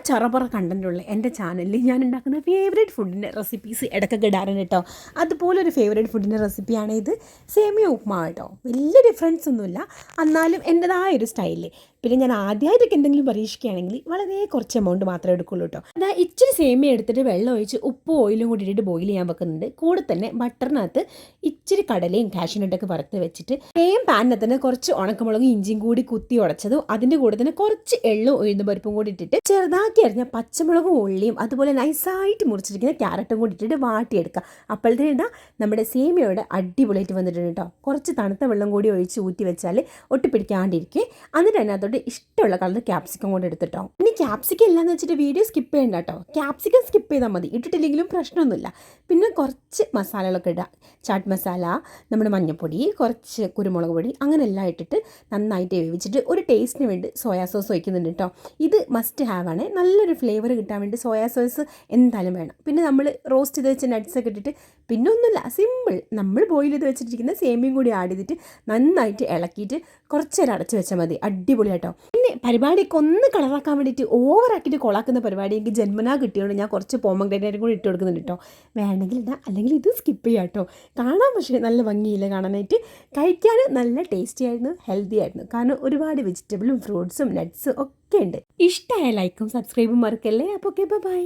ചറപറ കണ്ടൻറ്റുള്ള എൻ്റെ ചാനലിൽ ഞാൻ ഉണ്ടാക്കുന്ന ഫേവറേറ്റ് ഫുഡിൻ്റെ റെസിപ്പീസ് ഇടയ്ക്കൊക്കെ ഇടാറുണ്ട് കേട്ടോ. അതുപോലൊരു ഫേവറേറ്റ് ഫുഡിൻ്റെ റെസിപ്പിയാണ് ഇത്. സേമിയ ഉപ്മാവ് കേട്ടോ. വലിയ ഡിഫറൻസ് ഒന്നുമില്ല, എന്നാലും എൻ്റെതായൊരു സ്റ്റൈലിൽ. പിന്നെ ഞാൻ ആദ്യമായിട്ടൊക്കെ എന്തെങ്കിലും പരീക്ഷിക്കുകയാണെങ്കിൽ വളരെ കുറച്ച് എമൗണ്ട് മാത്രമേ എടുക്കുള്ളൂ കേട്ടോ. അതായത് ഇച്ചിരി സേമിയ എടുത്തിട്ട് വെള്ളം ഒഴിച്ച് ഉപ്പും ഓയിലും കൂടി ഇട്ടിട്ട് ബോയിൽ ചെയ്യാൻ വെക്കുന്നുണ്ട്. കൂടെ തന്നെ ബട്ടറിനകത്ത് ഇച്ചിരി കടലയും കാഷ്യൂനട്ടൊക്കെ വറുത്ത് വെച്ചിട്ട് സെയിം പാനിനകത്ത് തന്നെ കുറച്ച് ഉണക്കമുളകും ഇഞ്ചിയും കൂടി കുത്തി ഉടച്ചതും അതിൻ്റെ കൂടെ തന്നെ കുറച്ച് എള്ളും ഉഴുന്ന പരിപ്പും കൂടി ഇട്ടിട്ട് ചെറുതാക്കി അരിഞ്ഞ പച്ചമുളകും ഉള്ളിയും അതുപോലെ നൈസായിട്ട് മുറിച്ചിരിക്കുന്ന ക്യാരറ്റും കൂടി ഇട്ടിട്ട് വാട്ടിയെടുക്കുക. അപ്പോഴത്തേനും ഇതാ നമ്മുടെ സേമിയയുടെ അടിപൊളിയായിട്ട് വന്നിട്ടുണ്ട് കേട്ടോ. കുറച്ച് തണുത്ത വെള്ളം കൂടി ഒഴിച്ച് ഊറ്റി വെച്ചാൽ ഒട്ടിപ്പിടിക്കാണ്ടിരിക്കുക. എന്നിട്ട് അതിനകത്തോട്ട് ഇഷ്ടമുള്ള കളർ ക്യാപ്സിക്കം കൊണ്ട് എടുത്തിട്ടോ. ഇനി ക്യാപ്സിക്കം ഇല്ലാന്ന് വെച്ചിട്ട് വീഡിയോ സ്കിപ്പ് ചെയ്യണ്ട കേട്ടോ. ക്യാപ്സിക്കം സ്കിപ്പ് ചെയ്താൽ മതി, ഇട്ടിട്ടില്ലെങ്കിലും പ്രശ്നമൊന്നുമില്ല. പിന്നെ കുറച്ച് മസാലകളൊക്കെ ഇടുക. ചാട്ട് മസാല, നമ്മുടെ മഞ്ഞൾപ്പൊടി, കുറച്ച് കുരുമുളക് പൊടി, അങ്ങനെ എല്ലാം ഇട്ടിട്ട് നന്നായിട്ട് വേവിച്ചിട്ട് ഒരു ടേസ്റ്റിന് വേണ്ടി സോയാ സോസ് വയ്ക്കുന്നുണ്ട് കേട്ടോ. ഇത് മസ്റ്റ് ഹാവ് ആണ്. നല്ലൊരു ഫ്ലേവർ കിട്ടാൻ വേണ്ടി സോയാ സോസ് എന്തായാലും വേണം. പിന്നെ നമ്മൾ റോസ്റ്റ് ചെയ്ത് വെച്ച നട്ട്സൊക്കെ ഇട്ടിട്ട് പിന്നെ ഒന്നുമില്ല, സിമ്പിൾ. നമ്മൾ ബോയിൽ ചെയ്ത് വെച്ചിട്ടിരിക്കുന്ന സേമിയയും കൂടി ആഡ് ചെയ്തിട്ട് നന്നായിട്ട് ഇളക്കിയിട്ട് കുറച്ച് നേരം അടച്ച് വെച്ചാൽ മതി. അടിപൊളിയാട്ടോ. പിന്നെ പരിപാടിയൊക്കെ ഒന്ന് കളറാക്കാൻ വേണ്ടിയിട്ട് ഓവറാക്കിയിട്ട് കൊളാക്കുന്ന പരിപാടി എനിക്ക് ജന്മനാ കിട്ടിയോണ്ട് ഞാൻ കുറച്ച് പോമഗ്രാനൈറ്റും കൂടി ഇട്ട് കൊടുക്കുന്നുണ്ട് കേട്ടോ. വേണമെങ്കിൽ ഇടാം, അല്ലെങ്കിൽ ഇത് സ്കിപ്പ് ചെയ്യാം കേട്ടോ. കാണാൻ പക്ഷേ നല്ല ഭംഗിയില്ല കാണാനായിട്ട്. കഴിക്കാൻ നല്ല ടേസ്റ്റി ആയിരുന്നു, ഹെൽത്തി ആയിരുന്നു. കാരണം ഒരുപാട് വെജിറ്റബിളും ഫ്രൂട്ട്സും നട്ട്സും ഒക്കെ ഉണ്ട്. ഇഷ്ടമായ ലൈക്കും സബ്സ്ക്രൈബും മറക്കല്ലേ. അപ്പോൾ ഓക്കെ, ബൈ.